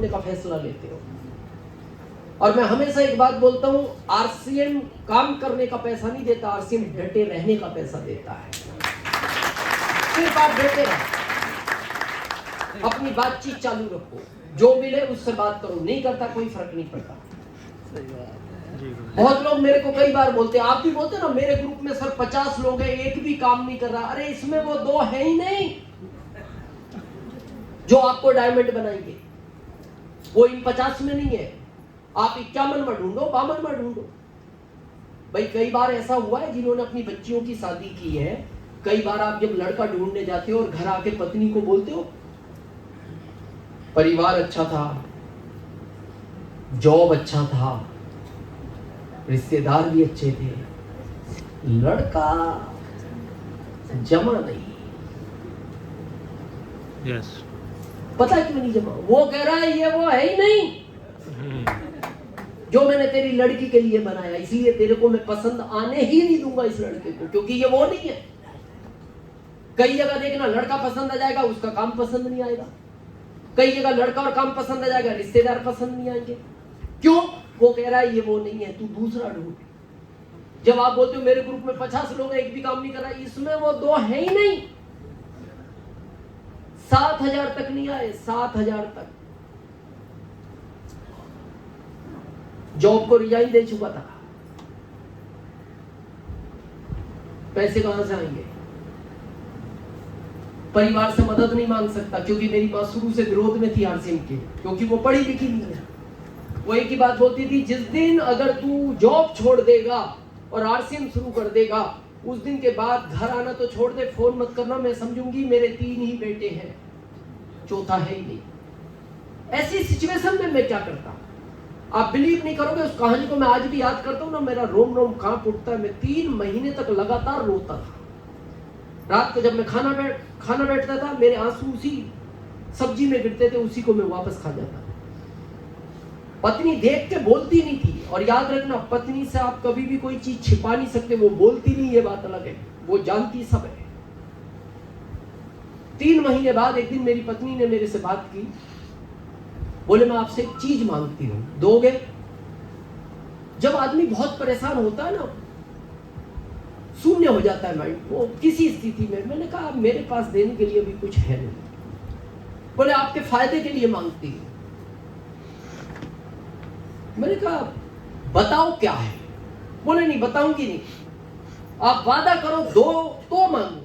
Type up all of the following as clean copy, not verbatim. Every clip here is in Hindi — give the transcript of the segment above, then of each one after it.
का फैसला लेते हो। और मैं हमेशा एक बात बोलता हूं, आरसीएम काम करने का पैसा नहीं देता, आरसीएम डटे रहने का पैसा देता है। सिर्फ आप डटे रहो, अपनी बातचीत चालू रखो, जो मिले उससे बात करो, नहीं करता कोई फर्क नहीं पड़ता। बहुत लोग मेरे को कई बार बोलते हैं, आप भी बोलते ना, मेरे ग्रुप में सर 50 लोग हैं, एक भी काम नहीं कर रहा। अरे इसमें वो 2 है ही नहीं जो आपको डायमंड बनाएंगे, वो इन 50 में नहीं है। आप 51 में ढूंढो, 52 में ढूंढो। भाई कई बार ऐसा हुआ है जिन्होंने अपनी बच्चियों की शादी की है, कई बार आप जब लड़का ढूंढने जाते हो और घर आके पत्नी को बोलते हो परिवार अच्छा था, जॉब अच्छा था, रिश्तेदार भी अच्छे थे, लड़का जमा नहीं। यस। पता क्यों नहीं जमा? वो कह रहा है ये वो है ही नहीं जो मैंने तेरी लड़की के लिए बनाया, इसलिए तेरे को मैं पसंद आने ही नहीं दूंगा इस लड़के को, क्योंकि ये वो नहीं है। कई जगह देखना, लड़का पसंद आ जाएगा, उसका काम पसंद नहीं आएगा। कई जगह लड़का और काम पसंद आ जाएगा, रिश्तेदार पसंद नहीं आएंगे। क्यों? वो कह रहा है ये वो नहीं है, तू दूसरा ढूंढ। जब आप बोलते हो मेरे ग्रुप में 50 लोग हैं, एक भी काम नहीं कर रहा, इसमें वो 2 है ही नहीं। 7,000 तक नहीं आए, 7,000 तक। जॉब को रिजाइन दे चुका था, पैसे कहां से आएंगे? परिवार से मदद नहीं मांग सकता, क्योंकि मेरी मां शुरू से विरोध में थी आरसीएम के, क्योंकि वो पढ़ी लिखी नहीं है। वो एक ही बात बोलती थी, जिस दिन अगर तू जॉब छोड़ देगा और आरसीएम शुरू कर देगा, उस दिन के बाद घर आना तो छोड़ दे, फोन मत करना, मैं समझूंगी मेरे 3 ही बेटे हैं, चौथा है ही नहीं। ऐसी सिचुएशन में मैं क्या करता, आप बिलीव नहीं करोगे। उस कहानी को मैं आज भी याद करता हूँ ना, मेरा रोम रोम कांप उठता है। मैं 3 महीने तक लगातार रोता था। रात को जब मैं खाना बैठता था, मेरे आंसू उसी सब्जी में गिरते थे, उसी को मैं वापस खा जाता। पत्नी देख के बोलती नहीं थी, और याद रखना, पत्नी से आप कभी भी कोई चीज छिपा नहीं सकते। वो बोलती नहीं, ये बात अलग है, वो जानती सब है। 3 महीने बाद एक दिन मेरी पत्नी ने मेरे से बात की, बोले मैं आपसे एक चीज मांगती हूं, दोगे? जब आदमी बहुत परेशान होता है ना, शून्य हो जाता है माइंड, वो किसी स्थिति में, मैंने कहा मेरे पास देने के लिए भी कुछ है नहीं। बोले आपके फायदे के लिए मांगती हूं। मैंने कहा बताओ क्या है? बोले नहीं बताऊंगी नहीं, आप वादा करो दो तो मांगो।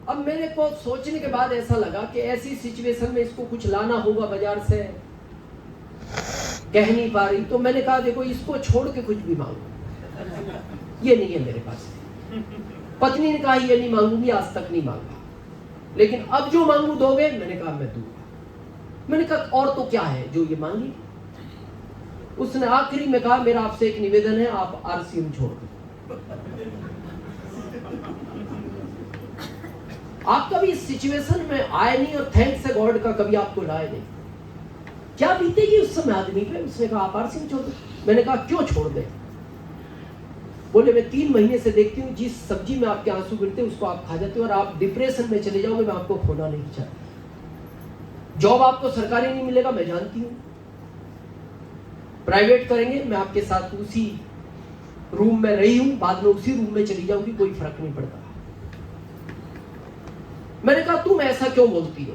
अब मेरे को सोचने के बाद ऐसा लगा कि ऐसी सिचुएशन में इसको कुछ लाना होगा बाजार से, कह नहीं पा रही, तो मैंने कहा देखो इसको छोड़ के कुछ भी मांगो, ये नहीं है मेरे पास। पत्नी ने कहा ये नहीं मांगूंगी, आज तक नहीं मांगा, लेकिन अब जो मांगू दोगे? मैंने कहा मैं दूंगा। मैंने कहा और तो क्या है जो ये मांगी? उसने आखिरी में कहा मेरा आपसे एक निवेदन है, आप आरसीएम छोड़ दो। आप कभी इस सिचुएशन में आए नहीं, और थैंक्स गॉड का कभी आपको लाए नहीं। क्या बीतेगी उस समय आदमी पे? उसने कहा आप आरसीएम छोड़ दो। मैंने कहा क्यों छोड़ दे? बोले मैं 3 महीने से देखती हूँ, जिस सब्जी में आपके आंसू गिरते हैं उसको आप खा जाते हो, और आप डिप्रेशन में चले जाओगे, मैं आपको खोना नहीं चाहती। जॉब आपको सरकारी नहीं मिलेगा, मैं जानती हूँ, प्राइवेट करेंगे, मैं आपके साथ उसी रूम में रही हूं, बाद में उसी रूम में चली जाऊंगी, कोई फर्क नहीं पड़ता। मैंने कहा तुम ऐसा क्यों बोलती हो?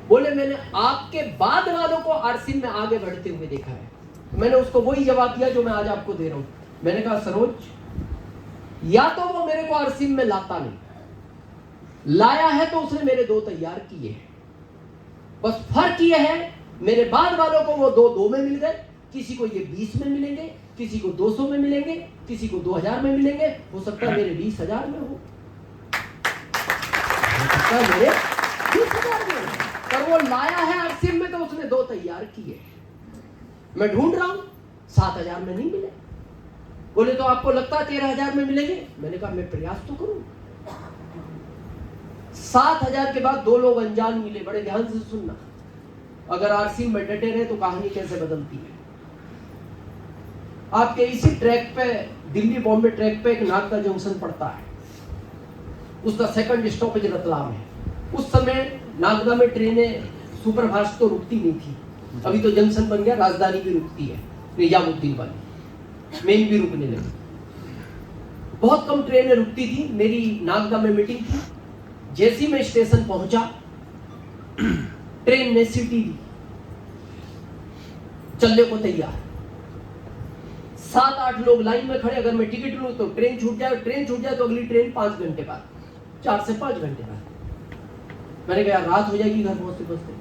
बोले मैंने आपके बाद वालों को आरसीएम में आगे बढ़ते हुए देखा है। मैंने उसको वही जवाब दिया जो मैं आज आपको दे रहा हूं। मैंने कहा सरोज, या तो वो मेरे को आरसीएम में लाता नहीं, लाया है तो उसने मेरे 2 तैयार किए हैं, बस फर्क ये है मेरे बाद वालों को वो 2 में मिल गए, किसी को ये 20 में मिलेंगे, किसी को 200 में मिलेंगे, किसी को 2000 में मिलेंगे, हो सकता है मेरे 20,000 में हो सकता है मेरे 20,000 में। पर वो लाया है आरसीएम में तो उसने 2 तैयार किए। मैं ढूंढ रहा हूं, 7,000 में नहीं मिले। बोले तो आपको लगता है 13,000 में मिलेंगे? मैंने कहा मैं प्रयास तो करूं। 7,000 के बाद 2 लोग अनजान मिले। बड़े ध्यान से सुनना, अगर आरसीएम में डटे रहे तो कहानी कैसे बदलती है। आपके इसी ट्रैक पे, दिल्ली बॉम्बे ट्रैक पे एक नागदा जंक्शन पड़ता है, उसका 2nd स्टॉपेज रतलाम है। उस समय नागदा में ट्रेनें सुपरफास्ट तो रुकती नहीं थी, अभी तो जंक्शन बन गया, राजधानी भी रुकती है, निजामुद्दीन वाली मेन भी रुकने लगी। बहुत कम ट्रेनें रुकती थी। मेरी नागदा में मीटिंग थी, जैसे ही मैं स्टेशन पहुंचा ट्रेन ने सीटी दी, चलने को तैयार। 7-8 लोग लाइन में खड़े, अगर मैं टिकट लूं तो ट्रेन छूट जाए, ट्रेन छूट जाए तो अगली ट्रेन 5 घंटे बाद, 4 से 5 घंटे बाद। मैंने कहा रात हो जाएगी घर पहुंचते पहुंचते।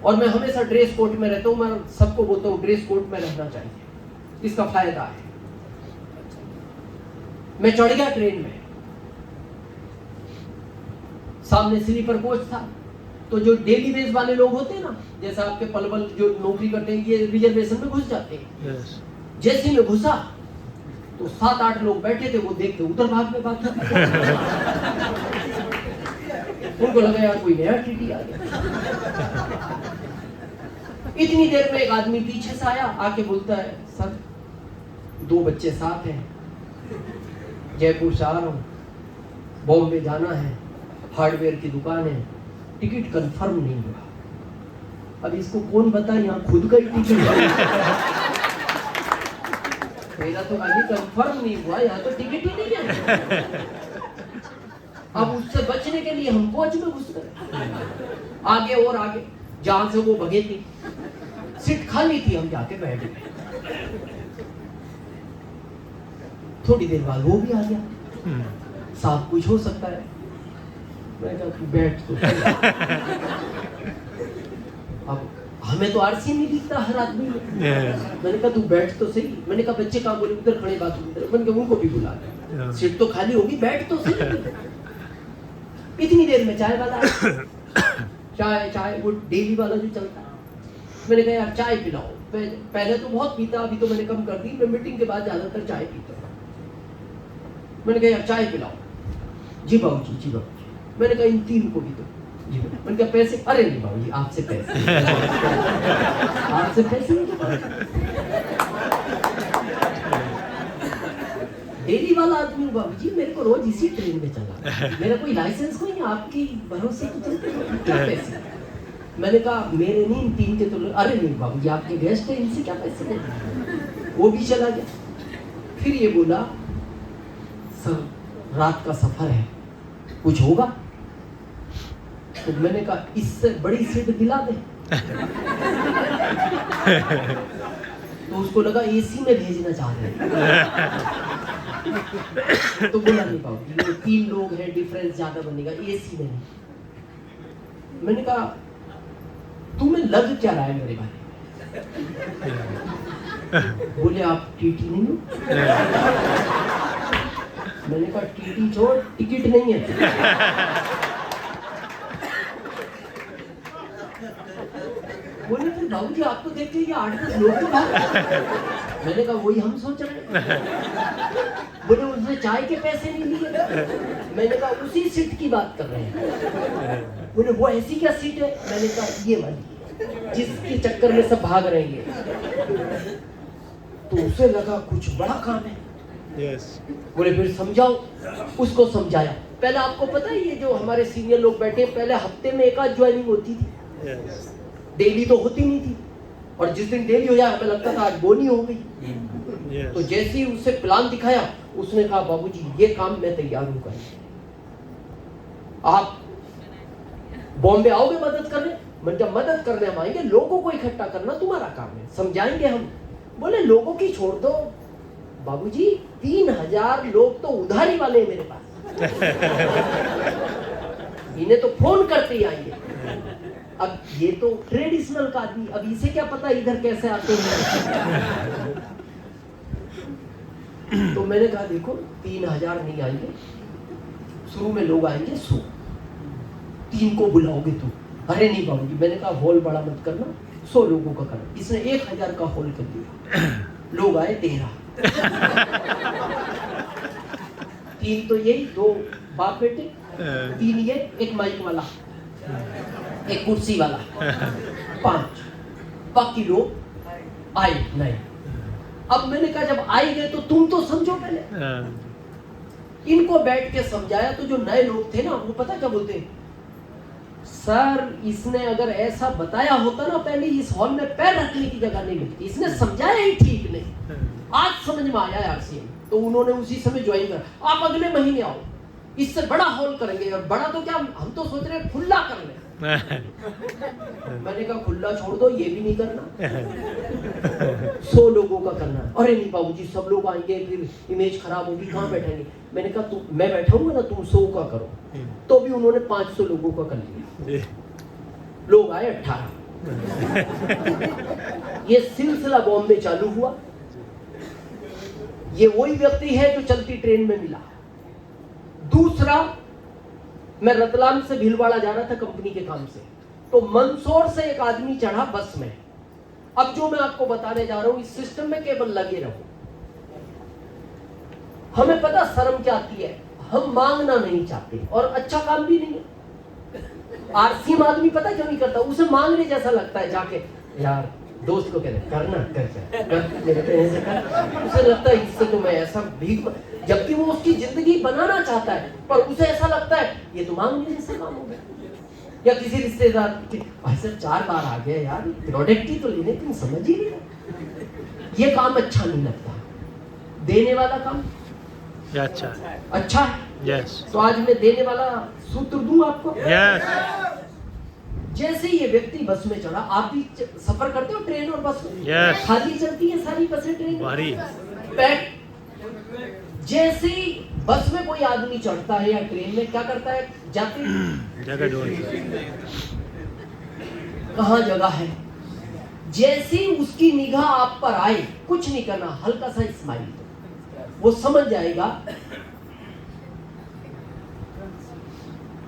और मैं हमेशा ड्रेस कोड में रहता हूं, मैं सबको बोलता हूं ड्रेस कोड में रहना चाहिए, इसका फायदा है। मैं चढ़ गया ट्रेन में, सामने स्लीपर कोच था, तो जो डेली बेस वाले लोग होते हैं ना, जैसे आपके पलवल जो नौकरी करते हैं, ये रिजर्वेशन में घुस जाते हैं। जैसे मैं घुसा तो 7-8 लोग बैठे थे, वो देखते उधर भाग में बात उनको लगा यार कोई नया टीटी आ गया। इतनी देर में एक आदमी पीछे से आया, आके बोलता है सर 2 बच्चे साथ हैं, जयपुर से आ रहा हूँ, बॉम्बे जाना है, हार्डवेयर की दुकान है, टिकट कंफर्म नहीं हुआ। अब इसको कौन बताए, यहाँ खुद का ही टिकट मेरा तो अभी कंफर्म नहीं हुआ, यहाँ तो टिकट ही नहीं है। अब उससे बचने के लिए हम कोच में घुस गए, आगे और आगे, जहां से वो भगे थी सीट खाली थी, हम जाके बैठ गए। थोड़ी देर बाद वो भी आ गया, साहब कुछ हो सकता है। मैं कहा बैठ तो अब हमें तो आरसी नहीं दिखता हर आदमी में। मैंने कहा तू बैठ तो सही। मैंने कहा बच्चे कहाँ, बोले उधर खड़े बाथरूम उधर। मैंने कहा उनको भी बुला ले, सीट तो खाली होगी, बैठ तो सही। इतनी देर में चाय वाला चाय वो डेली वाला जो चलता है। मैंने कहा यार चाय पिलाओ। पहले तो बहुत पीता, अभी तो मैंने कम कर दी, मैं मीटिंग के बाद ज्यादातर चाय पीता हूँ। मैंने कहा यार चाय पिलाओ। जी बाबू जी, जी बाबू जी। मैंने कहा इन 3 को भी दो। जी मैंने कहा पैसे, अरे नहीं बाबू जी आपसे पैसे आपसे पैसे डेली वाला आदमी हूँ बाबू जी, मेरे को रोज इसी ट्रेन में चला, मेरा कोई लाइसेंस नहीं है, आपकी भरोसे तो चलते हैं, क्या पैसे। मैंने कहा मेरे नहीं, इन 3 के तो। अरे नहीं बाबू जी आपके गेस्ट है, इनसे क्या पैसे दें। वो भी चला गया। फिर ये बोला सर रात का सफर है, कुछ होगा। तो मैंने कहा इससे बड़ी सीट दिला दे। तो उसको लगा एसी में भेजना चाह रहे हैं। तो बोला नहीं पाऊंगी, ये 3 लोग हैं, डिफरेंस ज्यादा बनेगा, एसी में नहीं। मैंने कहा तुम्हें लग क्या रहा है मेरे बारे में। बोले आप टीटी नहीं हो। मैंने कहा टीटी छोड़, टिकट नहीं है। बोले फिर बाबू जी आप तो देखते हैं 8-10 लोग तो भाग। मैंने कहा वही हम सोच रहे हैं। बोले उसने चाय के पैसे नहीं लिए। मैंने कहा उसी सीट की बात कर रहे हैं। बोले वो ऐसी क्या सीट है। मैंने कहा ये वाली, जिसके चक्कर में सब भाग रहे हैं। तो उसे लगा कुछ बड़ा काम है। बोले फिर समझाओ। उसको समझाया। पहले आपको पता है ये जो हमारे सीनियर लोग बैठे, पहले हफ्ते में 1 आध ज्वाइनिंग होती थी, डेली तो होती नहीं थी। और जिस दिन डेली हो जाए हमें लगता था आज बोनी हो गई। तो जैसे ही उसे प्लान दिखाया, उसने कहा बाबूजी ये काम मैं तैयार हूं करने, आप बॉम्बे आओगे मदद करने। मतलब मदद करने हम आएंगे, लोगों को इकट्ठा करना तुम्हारा काम है, समझाएंगे हम। बोले लोगों की छोड़ दो बाबूजी, 3000 लोग तो उधारी वाले हैं मेरे पास। इन्हें तो फोन करते ही आएंगे। अब ये तो ट्रेडिशनल का आदमी, अब इसे क्या पता इधर कैसे आते हैं। तो मैंने कहा देखो 3000 नहीं आएंगे, शुरू में लोग आएंगे 100, 3 को बुलाओगे तुम। अरे नहीं बाबूजी, मैंने कहा हॉल बड़ा मत करना, 100 लोगों का करना। इसने 1000 का हॉल कर दिया, लोग आए 13। 3 तो यही, 2 बाप बेटे, 3 ये, 1 माइक वाला, 1 कुर्सी वाला, 5। बाकी लोग आए नहीं। अब मैंने कहा जब आए गए तो तुम तो समझो पहले। इनको बैठ के समझाया तो जो नए लोग थे ना, वो पता क्या बोलते, सर इसने अगर ऐसा बताया होता ना पहले, इस हॉल में पैर रखने की जगह नहीं मिलती, इसने समझाया ही ठीक नहीं। आज समझ में आया आरसीएम, तो उन्होंने उसी समय ज्वाइन करा। आप अगले महीने आओ, इससे बड़ा हॉल करेंगे। और बड़ा तो क्या, हम तो सोच रहे हैं खुला कर लें। मैंने कहा खुला छोड़ दो, ये भी नहीं करना, 100 लोगों का करना है। अरे नहीं बाबूजी, सब लोग आएंगे फिर इमेज खराब होगी, कहाँ बैठेंगे। मैंने कहा तुम, मैं बैठाऊंगा ना, तुम 100 का करो। तो भी उन्होंने 500 लोगों का कर लिया, लोग आए 18। ये सिलसिला बॉम्बे चालू हुआ। ये वही व्यक्ति है जो चलती ट्रेन में मिला। दूसरा, मैं रतलाम से भीलवाड़ा जा रहा था कंपनी के काम से, तो मंदसौर से एक आदमी चढ़ा बस में। अब जो मैं आपको बताने जा रहा हूं, इस सिस्टम में केवल लगे रहो। हमें पता शर्म क्या आती है, हम मांगना नहीं चाहते, और अच्छा काम भी नहीं है। आरसीएम आदमी पता क्यों नहीं करता, उसे मांगने जैसा लगता है। जाके यार दोस्त को कहते करना कर, उसे लगता है इससे तो मैं ऐसा भीख, जबकि वो उसकी जिंदगी बनाना चाहता है, पर उसे ऐसा लगता है ये तो मांगने जैसा काम हो गया। या किसी रिश्तेदार के भाई सर 4 बार आ गया यार, प्रोडक्ट ही तो लेने, तुम समझ ही नहीं। ये काम अच्छा नहीं लगता। देने वाला काम अच्छा है। यस। तो आज मैं देने वाला सूत्र दूं आपको। यस। जैसे ये व्यक्ति बस में चढ़ा, आप भी सफर करते हो ट्रेन और बस में? Yes. खाली चलती है सारी बसें ट्रेन भारी। पैक। जैसे ही बस में कोई आदमी चढ़ता है या ट्रेन में, क्या करता है, जाते जगह ढूंढ, कहाँ जगह है। जैसे ही उसकी निगाह आप पर आए, कुछ नहीं करना, हल्का सा स्माइल, वो समझ जाएगा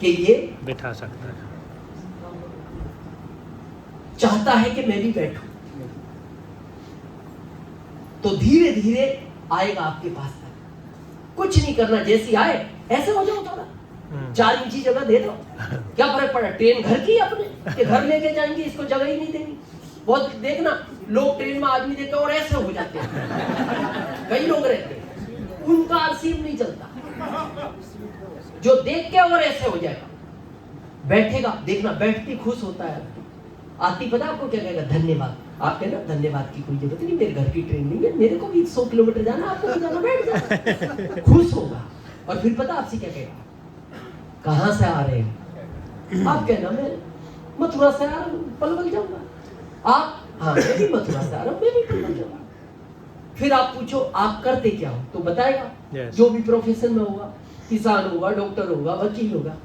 कि ये बैठा सकता है, चाहता है कि मैं भी बैठूं। तो धीरे धीरे आएगा आपके पास तक, कुछ नहीं करना। जैसे आए ऐसे हो जाओ, थोड़ा 4 इंची जगह दे दो, क्या फर्क पड़ा। ट्रेन घर की अपने के घर लेके जाएंगे, इसको जगह ही नहीं देनी। बहुत देखना, लोग ट्रेन में आदमी देखते और ऐसे हो जाते हैं, कई लोग रहते हैं, उनका आरसीएम नहीं चलता। जो देख के और ऐसे हो जाएगा, बैठेगा, देखना बैठती खुश होता है। आती पता आपको क्या कहेगा, धन्यवाद। आप कहना धन्यवाद की कोई जरूरत नहीं, मेरे घर की ट्रेन नहीं है, मेरे को भी 100 किलोमीटर जाना, आपको भी जाना, बैठ जाना। खुश होगा। और फिर पता आपसे क्या कहेगा, कहां से आ रहे हैं? आप कहना मैं मथुरा से आ रहा हूं, पलवल जाऊंगा। आप, हाँ मैं भी मथुरा से आ रहा हूं, मैं भी पलवल जाऊंगा। फिर आप पूछो आप करते क्या हो, तो बताएगा। Yes. जो जो भी प्रोफेशन में होगा, किसान होगा, डॉक्टर होगा, वकील होगा।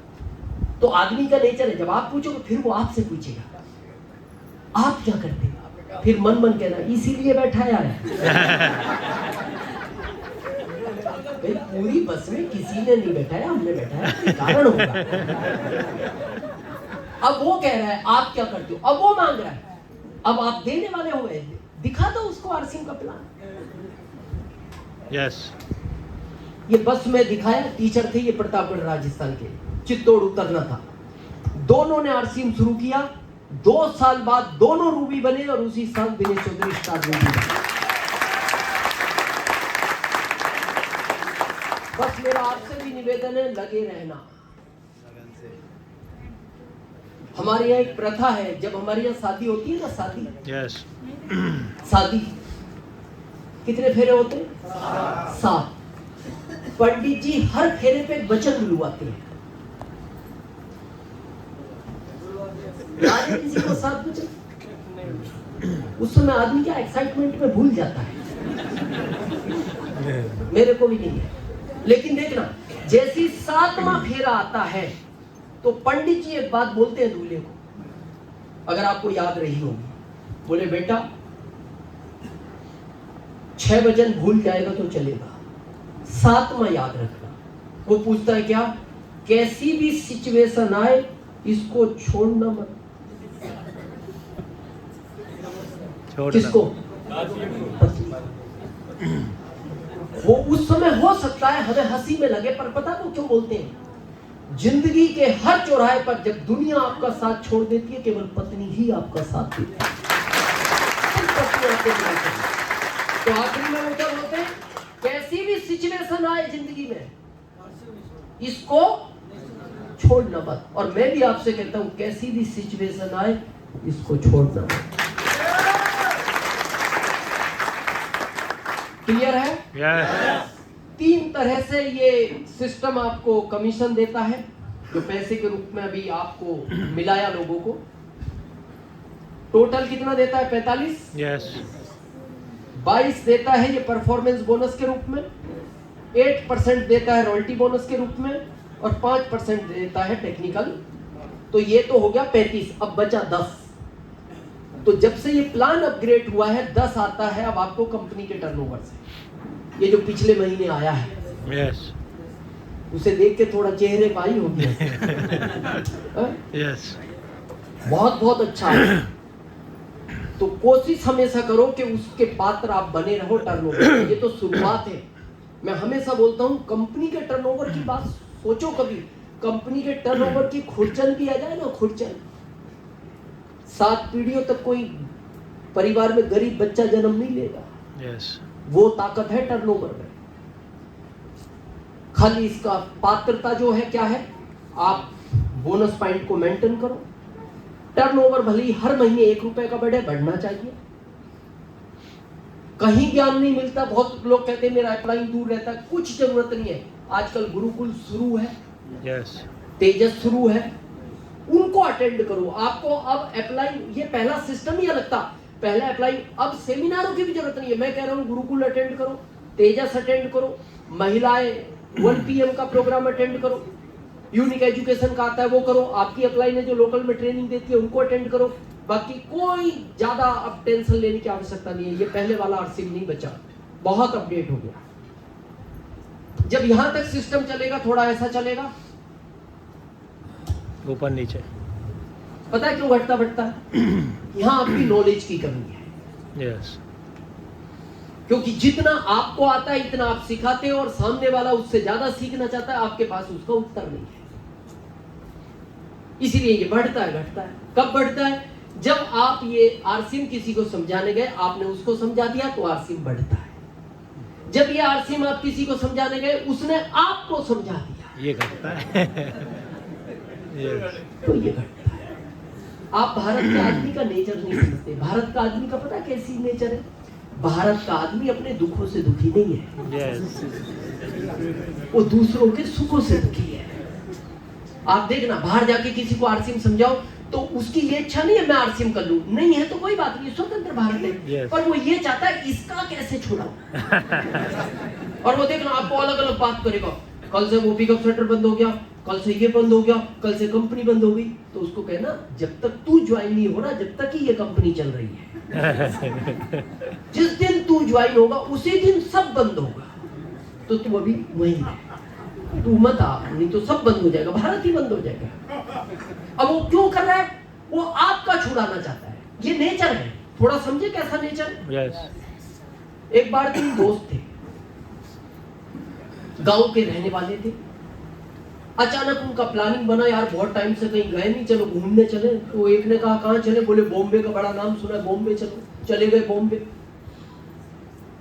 तो आदमी का नेचर है, जब आप पूछोगे फिर वो आपसे पूछेगा आप क्या करते हैं। फिर मन मन कहना इसीलिए बैठाया है। भाई पूरी बस में किसी ने नहीं बैठाया, हमने बैठाया, कारण होगा। अब वो कह रहा है आप क्या करते हो, अब वो मांग रहा है, अब आप देने वाले हो गए, दिखा दो उसको आरसीएम का प्लान। यस। ये बस में दिखाया, टीचर थे ये प्रतापगढ़ राजस्थान के, चित्तौड़ उतरना था। दोनों ने आरसीएम शुरू किया, 2 साल बाद दोनों रूबी बने, और उसी साल दिनेश चौधरी स्टार रूबी बने। बस मेरा आपसे भी निवेदन है, लगे रहना। हमारे यहाँ एक प्रथा है, जब हमारे यहाँ शादी होती है ना, शादी, यस, शादी कितने फेरे होते हैं? 7। पंडित जी हर फेरे पे एक वचन बुलवाते हैं। किसी को 7 वचन, उस समय आदमी क्या एक्साइटमेंट में भूल जाता है। मेरे को भी नहीं है, लेकिन देखना जैसी 7वां फेरा आता है तो पंडित जी एक बात बोलते हैं दूल्हे को, अगर आपको याद रही होगी। बोले बेटा 6 वचन भूल जाएगा तो चलेगा, 7वां याद रखना। वो पूछता है क्या? कैसी भी सिचुएशन आए इसको छोड़ना मत। किसको? वो उस समय हो सकता है हमें हंसी में लगे, पर पता वो क्यों बोलते हैं? जिंदगी के हर चौराहे पर जब दुनिया आपका साथ छोड़ देती है, केवल पत्नी ही आपका साथ देती है। तो आखिरी में वो क्या बोलते हैं? कैसी भी सिचुएशन आए जिंदगी में इसको छोड़ना मत। और मैं भी आपसे कहता हूं कैसी भी सिचुएशन आए इसको छोड़ना मत। क्लियर है? यस 3 तरह से ये सिस्टम आपको कमीशन देता है, जो पैसे के रूप में अभी आपको मिलाया लोगों को। टोटल कितना देता है? 45। यस 22 देता है ये परफॉर्मेंस बोनस के रूप में, 8% देता है रॉयल्टी बोनस के रूप में, और 5% देता है टेक्निकल। तो ये तो हो गया 35, अब बचा 10। तो जब से ये प्लान अपग्रेड हुआ है 10 आता है अब आपको कंपनी के टर्नओवर से। ये जो पिछले महीने आया है यस उसे देख के थोड़ा चेहरे पे आई होगी। यस बहुत बहुत अच्छा है। तो कोशिश हमेशा करो कि उसके पात्र आप बने रहो टर्नओवर। ये तो शुरुआत है। मैं हमेशा बोलता हूं कंपनी के टर्नओवर की बात सोचो कभी। कंपनी के टर्नओवर की खुरचन किया जाए ना, खुरचन 7 पीढ़ियों तक कोई परिवार में गरीब बच्चा जन्म नहीं लेगा। यस वो ताकत है टर्नओवर में। खाली इसका पात्रता जो है क्या है, आप बोनस पॉइंट को मेंटेन करो। टर्नओवर भले ही हर महीने 1 रुपए का बढ़े, बढ़ना चाहिए। कहीं ज्ञान नहीं मिलता। बहुत लोग कहते हैं मेरा अपलाइन दूर रहता है, कुछ जरूरत नहीं है। आजकल गुरुकुल शुरू है, यस तेजस शुरू है, उनको अटेंड करो। आपको अब अपलाइन, ये पहला सिस्टम ही अलग था, पहला अपलाइन। अब सेमिनारों की भी जरूरत नहीं है। मैं कह रहा हूँ गुरुकुल अटेंड करो, तेजस अटेंड करो, महिलाएं 1 PM का प्रोग्राम अटेंड करो, यूनिक एजुकेशन का आता है वो करो, आपकी अपलाइन ने जो लोकल में ट्रेनिंग देती है उनको अटेंड करो। बाकी कोई ज्यादा अब टेंशन लेने की आवश्यकता नहीं है। ये पहले वाला आरसीएम नहीं बचा, बहुत अपडेट हो गया। जब यहां तक सिस्टम चलेगा, थोड़ा ऐसा चलेगा, ऊपर नीचे। पता है क्यों घटता बढ़ता है? यहां आपकी नॉलेज की कमी है। यस क्योंकि जितना आपको आता है इतना आप सिखाते हो, और सामने वाला उससे ज्यादा सीखना चाहता है, आपके पास उसका उत्तर नहीं है। इसीलिए ये बढ़ता है घटता है। कब बढ़ता है? जब आप ये आरसीएम किसी को समझाने गए, आपने उसको समझा दिया तो आरसीएम बढ़ता है। जब ये आरसीएम आप किसी को समझाने गए, उसने आपको समझा दिया, ये घटता है। यस तो ये घटता है। आप भारत के आदमी का नेचर नहीं समझते। भारत का आदमी का पता कैसी नेचर है? भारत का आदमी अपने दुखों से दुखी नहीं है, यस वो दूसरों के सुखों से दुखी है। आप देखना, बाहर जाके किसी को आरसीएम समझाओ तो उसकी ये इच्छा नहीं है मैं आरसीएम कर लूं, नहीं है तो कोई बात नहीं, स्वतंत्र भारत है। Yes. पर वो ये चाहता है इसका कैसे छुड़ाऊं। और वो देखना आपको अलग अलग बात करेगा। कल से वो पिकअप सेंटर बंद हो गया, कल से ये बंद हो गया, कल से कंपनी बंद हो गई। तो उसको कहना जब तक तू ज्वाइन नहीं हो रहा, जब तक ही ये कंपनी चल रही है। जिस दिन तू ज्वाइन होगा उसी दिन सब बंद होगा। तो तू अभी वहीं है, तू मत आ, नहीं तो सब बंद हो जाएगा, भारत ही बंद हो जाएगा। अब वो क्यों कर रहा है? वो आपका छुड़ाना चाहता है। ये नेचर है। थोड़ा समझे कैसा नेचर? यस एक बार 3 दोस्त थे, गांव के रहने वाले थे। अचानक उनका प्लानिंग बना, यार बहुत टाइम से कहीं गए नहीं, चलो घूमने चले। तो एक ने कहा कहाँ चले? बोले बॉम्बे का बड़ा नाम सुना है, बॉम्बे चलो। चले गए बॉम्बे।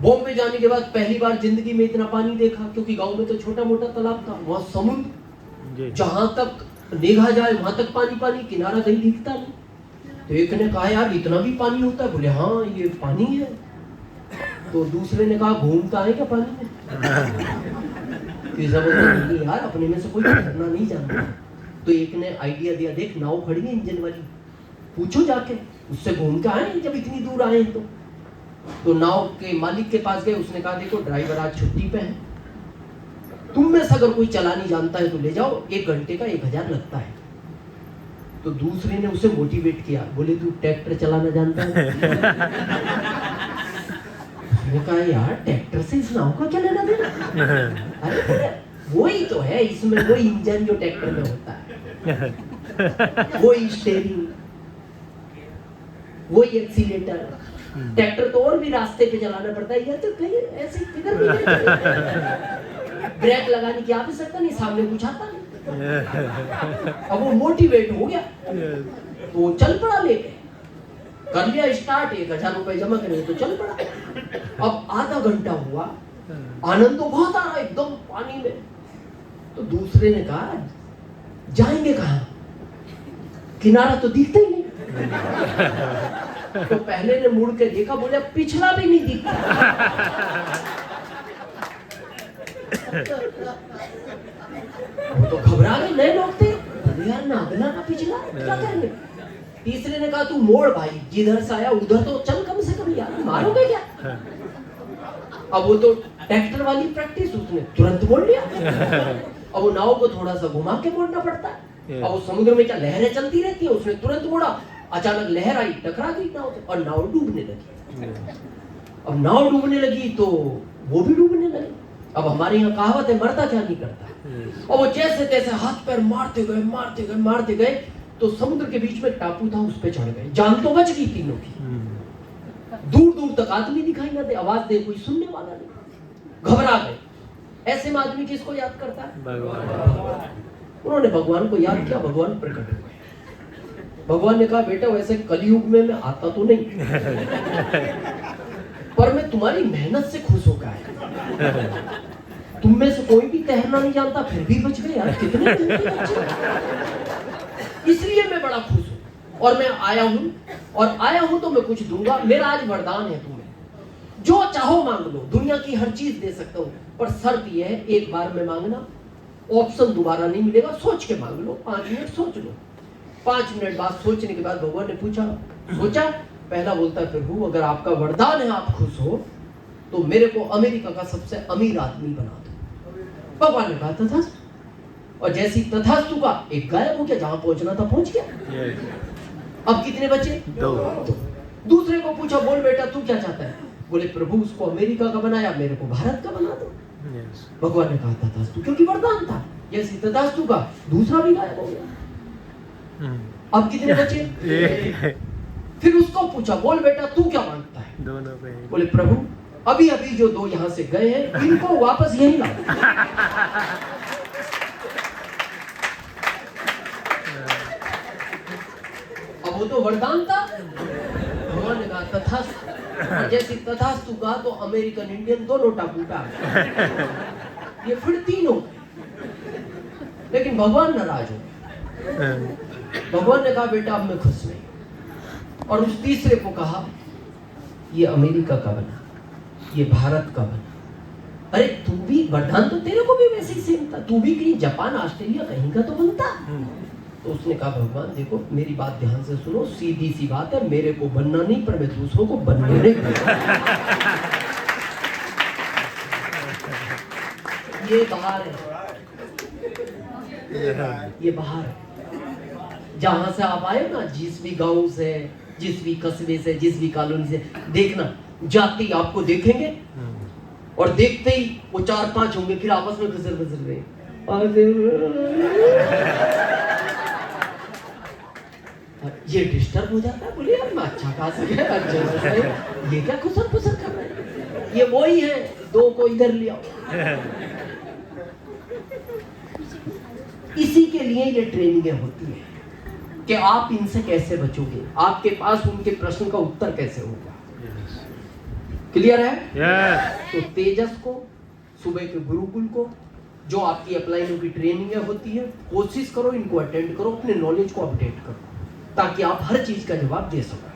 बॉम्बे जाने के बाद पहली बार जिंदगी में इतना पानी देखा, क्योंकि गांव में तो छोटा मोटा तालाब था, वहां समुद्र, जहां तक देखा जाए वहां तक पानी पानी, किनारा कहीं दिखता नहीं। तो एक ने कहा यार इतना भी पानी होता है? बोले हाँ ये पानी है। तो दूसरे ने कहा घूमता है क्या पानी में? तीसरा बोलता नहीं यार अपने में से कोई तैरना नहीं जानता। तो एक ने आइडिया दिया, देख नाव खड़ी है इंजन वाली, पूछो जाके, उससे घूम के आए जब इतनी दूर आए हैं। तो नाव के मालिक के पास गए, उसने कहा देखो ड्राइवर आज छुट्टी पे है, तुम में से अगर कोई चलानी जानता है तो ले जाओ, 1 घंटे का 1000 लगता है। तो दूसरे ने उसे मोटिवेट किया, बोले तू ट्रैक्टर चलाना जानता है? उसने कहा यार ट्रैक्टर से इस नाव का क्या लेना देना? अरे वही तो है, इसमें वही इंजन जो ट्रैक्टर में होता है, वही स्टीयरिंग, वही एक्सीलेटर। ट्रैक्टर तो और भी रास्ते पे चलाना पड़ता है, या तो कहीं ऐसे किधर भी ब्रेक लगाने की आवश्यकता नहीं, सामने कुछ आता नहीं। अब वो मोटिवेट हो गया, तो वो चल पड़ा, लेके कर लिया स्टार्ट, 1000 रुपए जमा करेंगे तो चल पड़ा। अब आधा घंटा हुआ, आनंद तो बहुत आ रहा है एकदम पानी में। तो दूसरे ने कहा जाएंगे कहां? किनारा तो दिखता ही नहीं। तो पहले ने मुड़ के देखा, बोले पिछला भी नहीं दिखता। वो तो घबरा गए, नए लोग थे, यार ना अगला ना पिछला, क्या करेंगे? तीसरे ने कहा तू मोड़ भाई, जिधर से आया उधर तो चल कम से कम यार, मारोगे क्या? अब वो तो ट्रैक्टर वाली प्रैक्टिस, उसने तुरंत मोड़ लिया। अब वो नाव को थोड़ा सा घुमा के मोड़ना पड़ता है। अब वो समुद्र में क्या लहरें चलती रहती है, उसने तुरंत मोड़ा, अचानक लहर आई, टकरा गई नाव से और नाव डूबने लगी। अब नाव डूबने लगी तो वो भी डूबने लगे। अब हमारे यहाँ कहावत है, मरता क्या नहीं करता। और वो जैसे तैसे हाथ पैर मारते गए तो समुद्र के बीच में टापू था, उस पे चढ़ गए। जान तो बच गई तीनों की। दूर दूर तक आदमी दिखाई ना दे, आवाज दे कोई सुनने वाला नहीं, घबरा गए। ऐसे में आदमी किसको याद करता है? भगवान। उन्होंने भगवान को याद किया, भगवान प्रकट हुए। भगवान ने कहा बेटा वैसे कलयुग में मैं आता तो नहीं, पर मैं तुम्हारी मेहनत से खुश होकर आया। तुम में से कोई भी तैरना नहीं जानता, फिर भी बच गए यार, कितने इसलिए मैं बड़ा खुश हूं और मैं आया हूं तो मैं कुछ दूंगा। मेरा आज वरदान है तुम्हें, जो चाहो मांग लो, दुनिया की हर चीज दे सकता हूं, पर शर्त यह है एक बार में मांगना, ऑप्शन दोबारा नहीं मिलेगा, सोच के मांग लो, 5 मिनट सोच लो। 5 मिनट बाद सोचने के बाद भगवान ने पूछा, सोचा, पहला बोलता है प्रभु अगर आपका वरदान है आप खुश हो तो मेरे को अमेरिका का सबसे अमीर आदमी बना दो। भगवान ने कहा तथास्तु, और जैसी तथास्तु का एक गायब हो गया, जहां पहुंचना था पहुंच गया। अब कितने बचे? 2। दूसरे को पूछा, बोल बेटा तू क्या चाहता है? बोले प्रभु उसको अमेरिका का बनाया, मेरे को भारत का बना दो। भगवान ने कहा तथास्तु, क्योंकि वरदान था। जैसी तथास्तु का दूसरा भी गायब हो गया। अब कितने बचे? फिर उसको पूछा, बोल बेटा तू क्या मांगता है? दोनों पे। बोले प्रभु अभी जो 2 यहाँ से गए हैं इनको वापस यही लाओ। अब वो तो वरदान था। भगवान ने कहा तथास्तु, और जैसे तथास्तु का तो अमेरिकन इंडियन दोनों टापूटा, ये फिर 3 हो। लेकिन भगवान नाराज हो। भगवान ने कहा बेटा अब मैं खुश नहीं। और उस तीसरे को कहा ये अमेरिका का बना, ये भारत का बना। अरे तू भी, वरदान तो तेरे को भी वैसे ही सेम था, तू भी कहीं जापान ऑस्ट्रेलिया कहीं का तो बनता। तो उसने कहा भगवान देखो मेरी बात ध्यान से सुनो, सीधी सी बात है, मेरे को बनना नहीं पर मैं दूसरों को बनने नहीं दूंगा। ये बाहर है, ये बाहर है। जहां से आप आए ना, जिस भी गांव से, जिस भी कस्बे से, जिस भी कॉलोनी से, देखना जाते ही आपको देखेंगे और देखते ही वो 4-5 होंगे, फिर आपस में घसर रहे। ये डिस्टर्ब हो जाता है, बोले यार मैं अच्छा खासा गया, ये क्या खुसर फुसर कर रहे हैं? ये वही है, 2 को इधर ले आओ। इसी के लिए ये ट्रेनिंगें होती है कि आप इनसे कैसे बचोगे, आपके पास उनके प्रश्न का उत्तर कैसे होगा। क्लियर है? तो तेजस को, सुबह के गुरुकुल को, जो आपकी अपलाइनों की ट्रेनिंग होती है, कोशिश करो इनको अटेंड करो, अपने नॉलेज को अपडेट करो, ताकि आप हर चीज का जवाब दे सको।